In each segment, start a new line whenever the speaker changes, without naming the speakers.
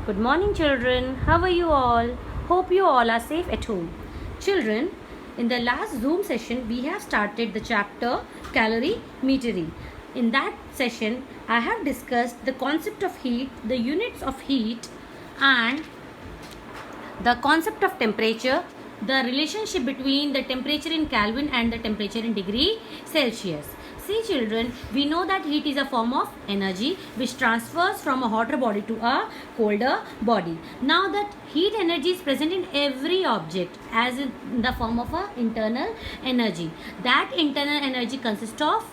Good morning, children. How are you all? Hope you all are safe at home. Children, in the last Zoom session, we have started the chapter calorimetry. In that session, I have discussed the concept of heat, the units of heat, and the concept of temperature, the relationship between the temperature in Kelvin and the temperature in degree Celsius. See children, we know that heat is a form of energy which transfers from a hotter body to a colder body. Now that heat energy is present in every object as in the form of a internal energy. That internal energy consists of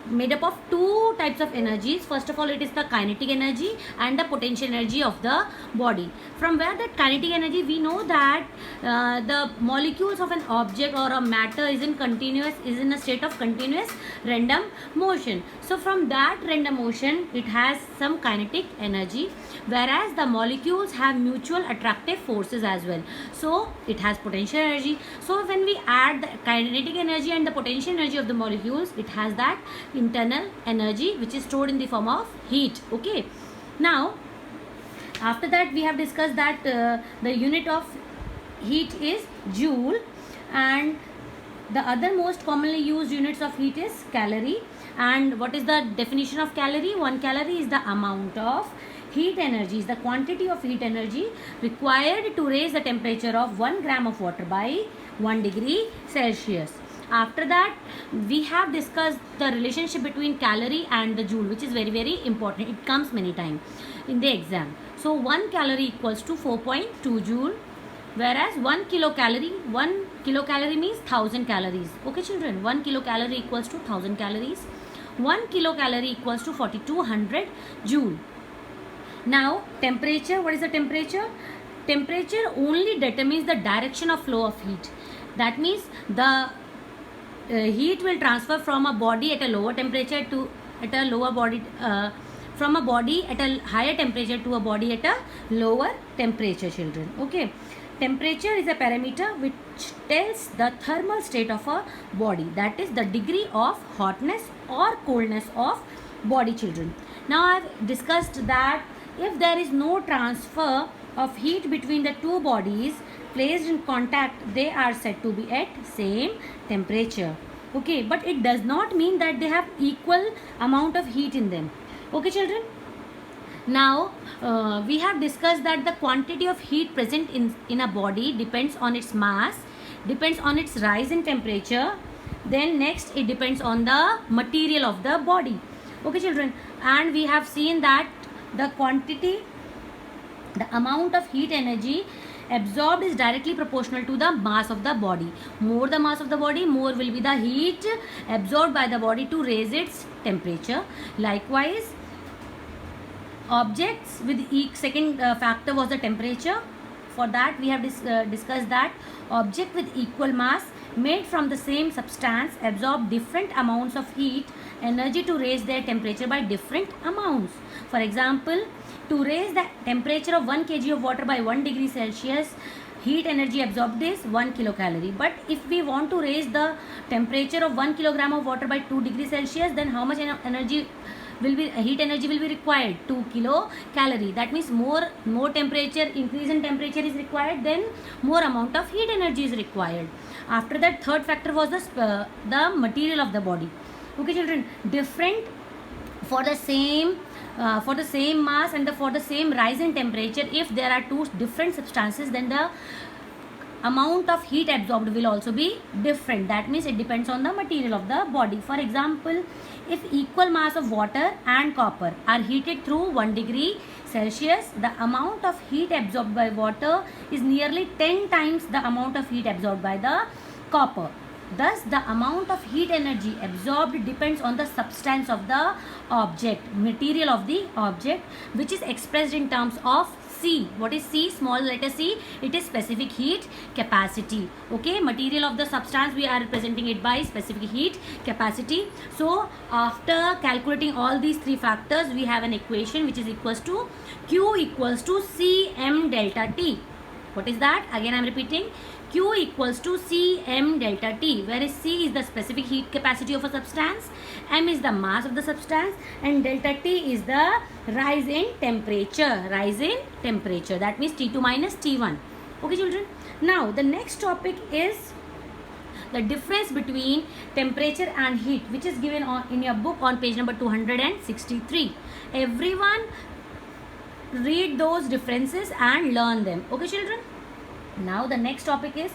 made up of two types of energies. First of all, it is the kinetic energy and the potential energy of the body. From where that kinetic energy, we know that the molecules of an object or a matter is in a state of continuous random motion. So from that random motion, it has some kinetic energy, whereas the molecules have mutual attractive forces as well. So it has potential energy. So when we add the kinetic energy and the potential energy of the molecules, it has that internal energy which is stored in the form of heat. Okay, now after that we have discussed that the unit of heat is joule, and the other most commonly used units of heat is calorie. And what is the definition of calorie? 1 calorie is the amount of heat energy, is the quantity of heat energy required to raise the temperature of 1 gram of water by 1 degree Celsius. After that, we have discussed the relationship between calorie and the joule, which is very important. It comes many times in the exam. So 1 calorie equals to 4.2 joule, whereas 1 kilocalorie means 1000 calories. Okay children, 1 kilocalorie equals to 1000 calories. 1 kilocalorie equals to 4200 joule. Now temperature, what is the temperature? Temperature only determines the direction of flow of heat. That means the heat will transfer from a body at a lower temperature to at a lower body from a body at a higher temperature to a body at a lower temperature, children. Okay, temperature is a parameter which tells the thermal state of a body, that is the degree of hotness or coldness of body, children. Now I have discussed that if there is no transfer of heat between the two bodies placed in contact, they are said to be at same temperature. Okay, but it does not mean that they have equal amount of heat in them. Okay children, now we have discussed that the quantity of heat present in a body depends on its mass, depends on its rise in temperature, then next it depends on the material of the body. Okay children, and we have seen that the quantity, the amount of heat energy absorbed is directly proportional to the mass of the body. More the mass of the body, more will be the heat absorbed by the body to raise its temperature. Likewise, objects with second factor was the temperature. For that we have discussed that object with equal mass made from the same substance absorb different amounts of heat energy to raise their temperature by different amounts. For example, to raise the temperature of 1 kg of water by 1 degree Celsius, heat energy absorbed is 1 kilocalorie. But if we want to raise the temperature of 1 kilogram of water by 2 degrees Celsius, then how much energy will be, heat energy will be required? 2 kilocalorie. That means more temperature, increase in temperature is required, then more amount of heat energy is required. After that, third factor was the material of the body. Okay children, different for the same mass and for the same rise in temperature, if there are two different substances, then the amount of heat absorbed will also be different. That means it depends on the material of the body. For example, if equal mass of water and copper are heated through 1 degree Celsius, the amount of heat absorbed by water is nearly 10 times the amount of heat absorbed by the copper. Thus, the amount of heat energy absorbed depends on the substance of the object, material of the object, which is expressed in terms of C. What is C? Small letter C. It is specific heat capacity. Okay, material of the substance, we are representing it by specific heat capacity. So, after calculating all these three factors, we have an equation which is equals to Q equals to Cm delta T. What is that? Again I am repeating. Q equals to Cm delta T, where is C is the specific heat capacity of a substance, M is the mass of the substance, and delta T is the rise in temperature. Rise in temperature. That means T2 minus T1. Okay, children. Now the next topic is the difference between temperature and heat, which is given in your book on page number 263. Everyone read those differences and learn them. Okay, children. Now the next topic is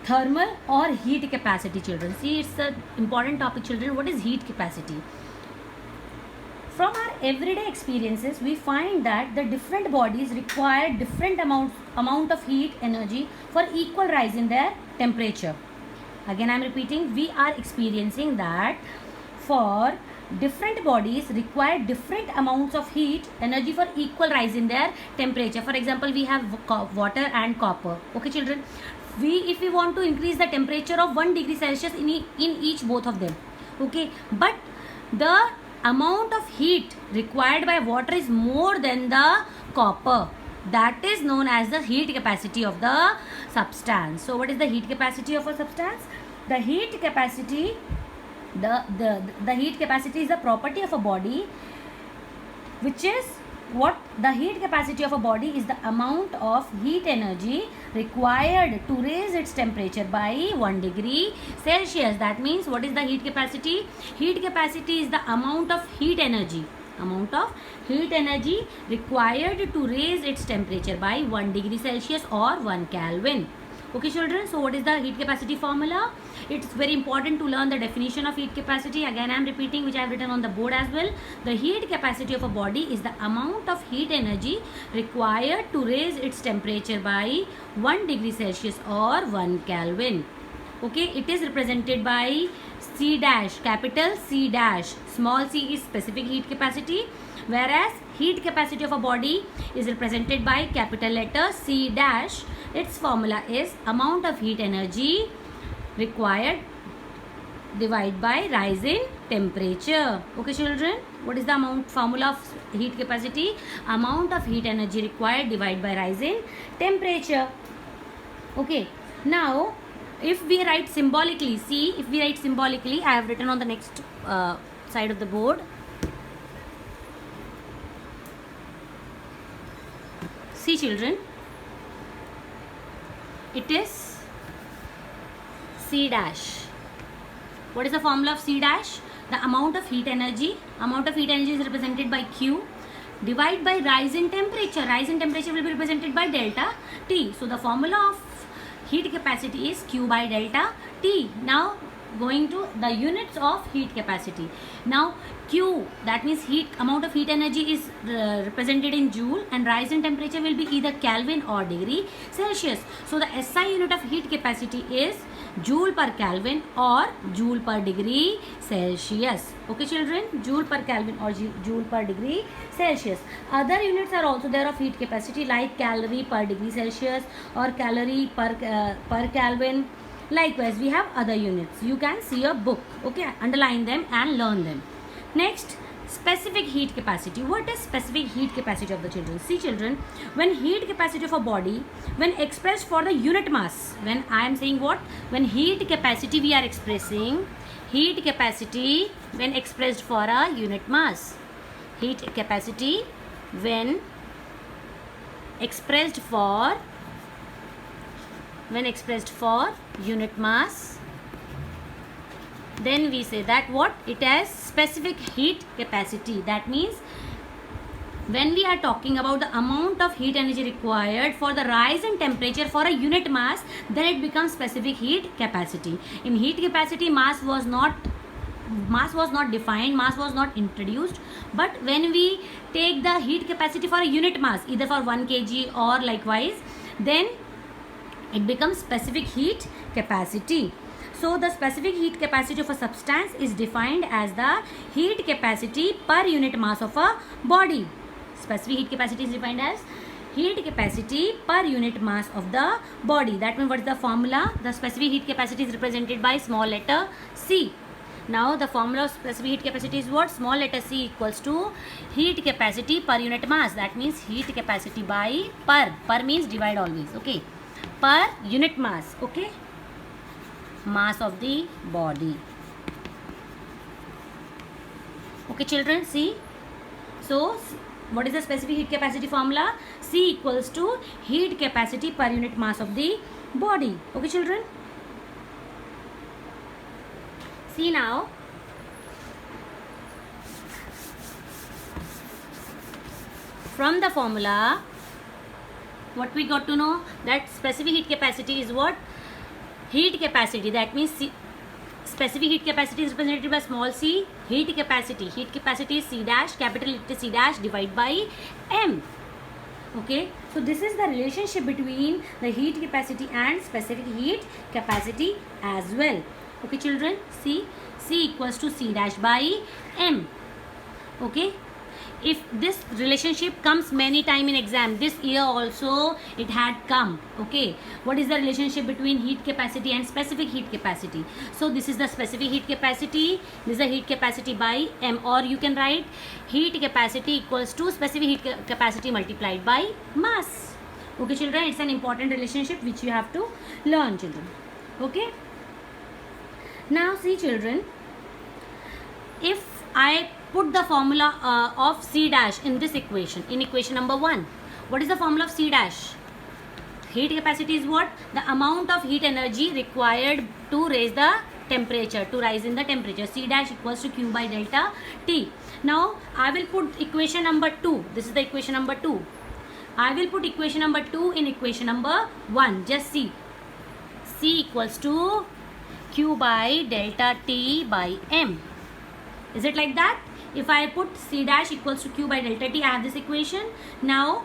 thermal or heat capacity, children. See, it's an important topic, children. What is heat capacity? From our everyday experiences, we find that the different bodies require different amount of heat energy for equal rise in their temperature. Again I am repeating, we are experiencing that for different bodies require different amounts of heat energy for equal rise in their temperature. For example, we have water and copper. Okay, children. If we want to increase the temperature of 1 degree Celsius in each both of them. Okay, but the amount of heat required by water is more than the copper. That is known as the heat capacity of the substance. So what is the heat capacity of a substance? The heat capacity, the heat capacity is the property of a body, which is what the heat capacity of a body is the amount of heat energy required to raise its temperature by 1 degree Celsius. That means what is the heat capacity? Heat capacity is the amount of heat energy required to raise its temperature by 1 degree Celsius or 1 Kelvin. Okay, children. So what is the heat capacity formula? It's very important to learn the definition of heat capacity. Again I am repeating, which I have written on the board as well. The heat capacity of a body is the amount of heat energy required to raise its temperature by 1 degree Celsius or 1 Kelvin. Okay, it is represented by C dash, capital C dash. Small c is specific heat capacity, whereas heat capacity of a body is represented by capital letter C dash. Its formula is amount of heat energy required divided by rise in temperature. Okay, children. What is the formula of heat capacity? Amount of heat energy required divided by rise in temperature. Okay. Now, if we write symbolically, see, if we write symbolically, I have written on the next side of the board. See, children, it is C dash. What is the formula of C dash? The amount of heat energy. Amount of heat energy is represented by Q. Divide by rise in temperature. Rise in temperature will be represented by delta T. So the formula of heat capacity is Q by delta T. Now going to the units of heat capacity. Now Q, that means amount of heat energy is represented in joule, and rise in temperature will be either Kelvin or degree Celsius. So the SI unit of heat capacity is joule per Kelvin or joule per degree Celsius. Okay, children, joule per Kelvin or joule per degree Celsius. Other units are also there of heat capacity, like calorie per degree Celsius or calorie per Kelvin. Likewise, we have other units. You can see a book. Okay, underline them and learn them. Next, specific heat capacity. What is specific heat capacity of the children? See, children, when heat capacity of a body, when expressed for the unit mass, when I am saying what? When heat capacity we are expressing, heat capacity when expressed for a unit mass. Heat capacity when expressed for unit mass, then we say that what? It has specific heat capacity. That means when we are talking about the amount of heat energy required for the rise in temperature for a unit mass, then it becomes specific heat capacity. In heat capacity, mass was not defined, mass was not introduced, but when we take the heat capacity for a unit mass, either for 1 kg or likewise, then it becomes specific heat capacity. So the specific heat capacity of a substance is defined as the heat capacity per unit mass of a body. Specific heat capacity is defined as heat capacity per unit mass of the body. That means what is the formula? The specific heat capacity is represented by small letter C. Now the formula of specific heat capacity is what? Small letter C equals to heat capacity per unit mass. That means heat capacity by per. Per means divide always. Okay. per unit mass. Okay, mass of the body. Okay children, see, so what is the specific heat capacity formula? C equals to heat capacity per unit mass of the body. Okay children, see now, from the formula what we got to know, that specific heat capacity is what? Heat capacity. That means specific heat capacity is represented by small c. Heat capacity is C dash, capital it is C dash divided by M. Okay, so this is the relationship between the heat capacity and specific heat capacity as well. Okay children, see, C equals to C dash by M. Okay, if this relationship comes many time in exam, this year also it had come. Okay, what is the relationship between heat capacity and specific heat capacity? So this is the specific heat capacity, this is the heat capacity by M, or you can write heat capacity equals to specific heat capacity multiplied by mass. Okay children, it's an important relationship which you have to learn children. Okay, now see children, if I put the formula of C dash in this equation, in equation number 1, what is the formula of C dash? Heat capacity is what? The amount of heat energy required to raise the temperature, to rise in the temperature. C dash equals to Q by delta T. Now I will put equation number 2. This is the equation number 2. I will put equation number 2 in equation number 1. Just see. C equals to Q by delta T by M. Is it like that? If I put C dash equals to Q by delta T, I have this equation. Now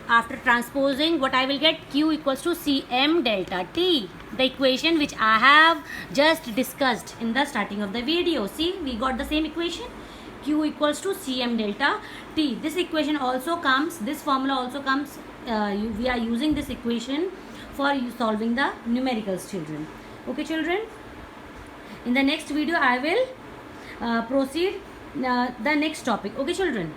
after transposing, what I will get? Q equals to Cm delta T, the equation which I have just discussed in the starting of the video. See, we got the same equation. Q equals to Cm delta T. This equation also comes, this formula also comes, we are using this equation for solving the numericals children. Okay children, in the next video I will proceed the next topic. Okay children.